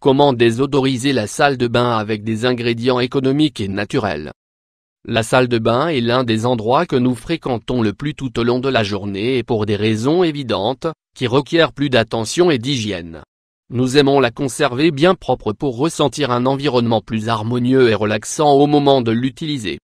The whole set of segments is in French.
Comment désodoriser la salle de bain avec des ingrédients économiques et naturels? La salle de bain est l'un des endroits que nous fréquentons le plus tout au long de la journée et pour des raisons évidentes, qui requièrent plus d'attention et d'hygiène. Nous aimons la conserver bien propre pour ressentir un environnement plus harmonieux et relaxant au moment de l'utiliser.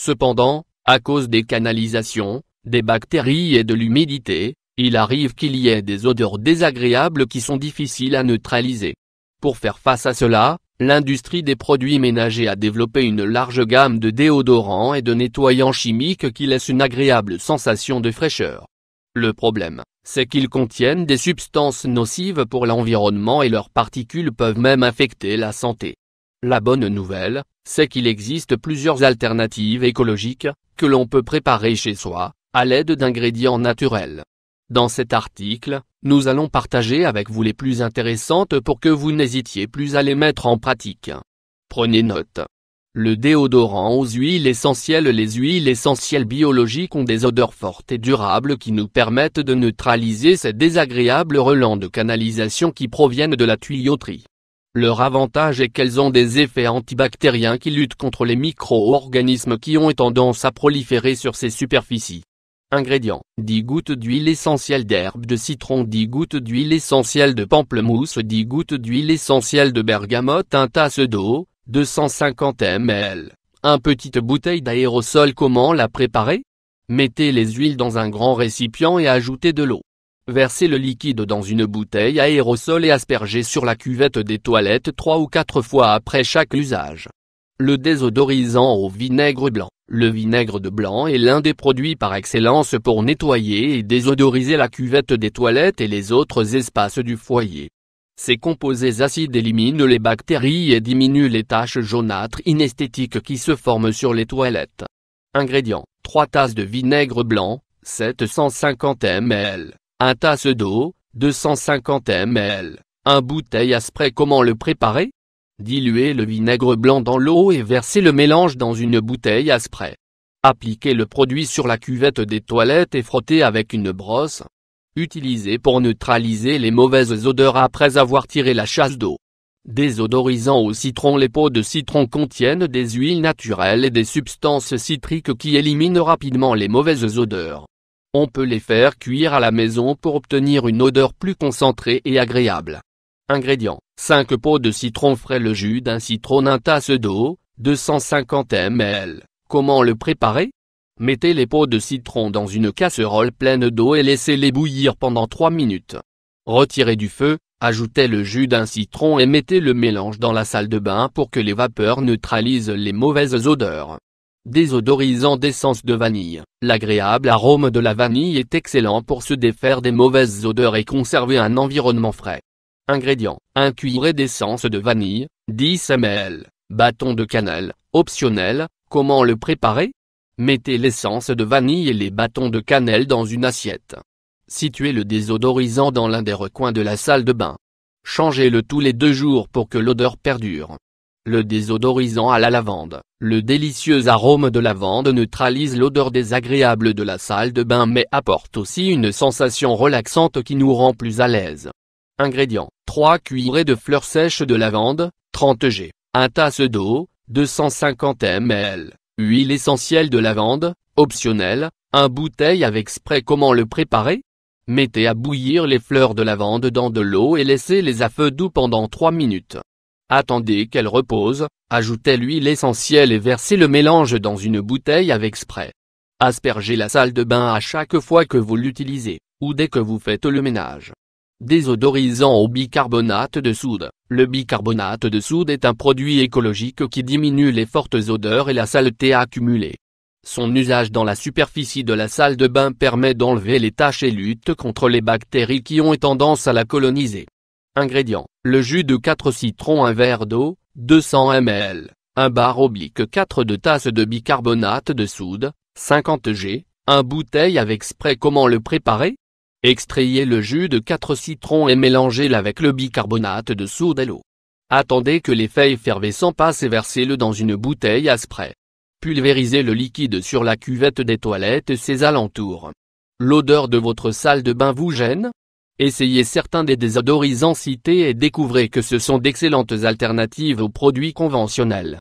Cependant, à cause des canalisations, des bactéries et de l'humidité, il arrive qu'il y ait des odeurs désagréables qui sont difficiles à neutraliser. Pour faire face à cela, l'industrie des produits ménagers a développé une large gamme de déodorants et de nettoyants chimiques qui laissent une agréable sensation de fraîcheur. Le problème, c'est qu'ils contiennent des substances nocives pour l'environnement et leurs particules peuvent même affecter la santé. La bonne nouvelle, c'est qu'il existe plusieurs alternatives écologiques, que l'on peut préparer chez soi, à l'aide d'ingrédients naturels. Dans cet article, nous allons partager avec vous les plus intéressantes pour que vous n'hésitiez plus à les mettre en pratique. Prenez note. Le déodorant aux huiles essentielles. Les huiles essentielles biologiques ont des odeurs fortes et durables qui nous permettent de neutraliser ces désagréables relents de canalisation qui proviennent de la tuyauterie. Leur avantage est qu'elles ont des effets antibactériens qui luttent contre les micro-organismes qui ont tendance à proliférer sur ces superficies. Ingrédients: 10 gouttes d'huile essentielle d'herbe de citron, 10 gouttes d'huile essentielle de pamplemousse, 10 gouttes d'huile essentielle de bergamote, 1 tasse d'eau, 250 ml, 1 petite bouteille d'aérosol. Comment la préparer? Mettez les huiles dans un grand récipient et ajoutez de l'eau. Versez le liquide dans une bouteille aérosol et aspergez sur la cuvette des toilettes 3 ou 4 fois après chaque usage. Le désodorisant au vinaigre blanc. Le vinaigre de blanc est l'un des produits par excellence pour nettoyer et désodoriser la cuvette des toilettes et les autres espaces du foyer. Ces composés acides éliminent les bactéries et diminuent les taches jaunâtres inesthétiques qui se forment sur les toilettes. Ingrédients: 3 tasses de vinaigre blanc, 750 ml, 1 tasse d'eau, 250 ml, 1 bouteille à spray. Comment le préparer? Diluez le vinaigre blanc dans l'eau et versez le mélange dans une bouteille à spray. Appliquez le produit sur la cuvette des toilettes et frottez avec une brosse. Utilisez pour neutraliser les mauvaises odeurs après avoir tiré la chasse d'eau. Désodorisant au citron. Les peaux de citron contiennent des huiles naturelles et des substances citriques qui éliminent rapidement les mauvaises odeurs. On peut les faire cuire à la maison pour obtenir une odeur plus concentrée et agréable. Ingrédients: 5 peaux de citron frais, le jus d'un citron, 1 tasse d'eau, 250 ml. Comment le préparer? Mettez les peaux de citron dans une casserole pleine d'eau et laissez-les bouillir pendant 3 minutes. Retirez du feu, ajoutez le jus d'un citron et mettez le mélange dans la salle de bain pour que les vapeurs neutralisent les mauvaises odeurs. Désodorisant d'essence de vanille. L'agréable arôme de la vanille est excellent pour se défaire des mauvaises odeurs et conserver un environnement frais. Ingrédients: 1 cuillerée d'essence de vanille, 10 ml, bâton de cannelle, optionnel. Comment le préparer? Mettez l'essence de vanille et les bâtons de cannelle dans une assiette. Situez le désodorisant dans l'un des recoins de la salle de bain. Changez-le tous les 2 jours pour que l'odeur perdure. Le désodorisant à la lavande. Le délicieux arôme de lavande neutralise l'odeur désagréable de la salle de bain mais apporte aussi une sensation relaxante qui nous rend plus à l'aise. Ingrédients: 3 cuillerées de fleurs sèches de lavande, 30 g, 1 tasse d'eau, 250 ml, huile essentielle de lavande, optionnelle, 1 bouteille avec spray. Comment le préparer? Mettez à bouillir les fleurs de lavande dans de l'eau et laissez-les à feu doux pendant 3 minutes. Attendez qu'elles reposent, ajoutez l'huile essentielle et versez le mélange dans une bouteille avec spray. Aspergez la salle de bain à chaque fois que vous l'utilisez, ou dès que vous faites le ménage. Désodorisant au bicarbonate de soude. Le bicarbonate de soude est un produit écologique qui diminue les fortes odeurs et la saleté accumulée. Son usage dans la superficie de la salle de bain permet d'enlever les taches et lutte contre les bactéries qui ont tendance à la coloniser. Ingrédients: le jus de 4 citrons, 1 verre d'eau, 200 ml, 1 bar/4 de tasse de bicarbonate de soude, 50 g, 1 bouteille avec spray. Comment le préparer? Extrayez le jus de 4 citrons et mélangez-le avec le bicarbonate de soude et l'eau. Attendez que l'effet effervescent passe et versez-le dans une bouteille à spray. Pulvérisez le liquide sur la cuvette des toilettes et ses alentours. L'odeur de votre salle de bain vous gêne? Essayez certains des désodorisants cités et découvrez que ce sont d'excellentes alternatives aux produits conventionnels.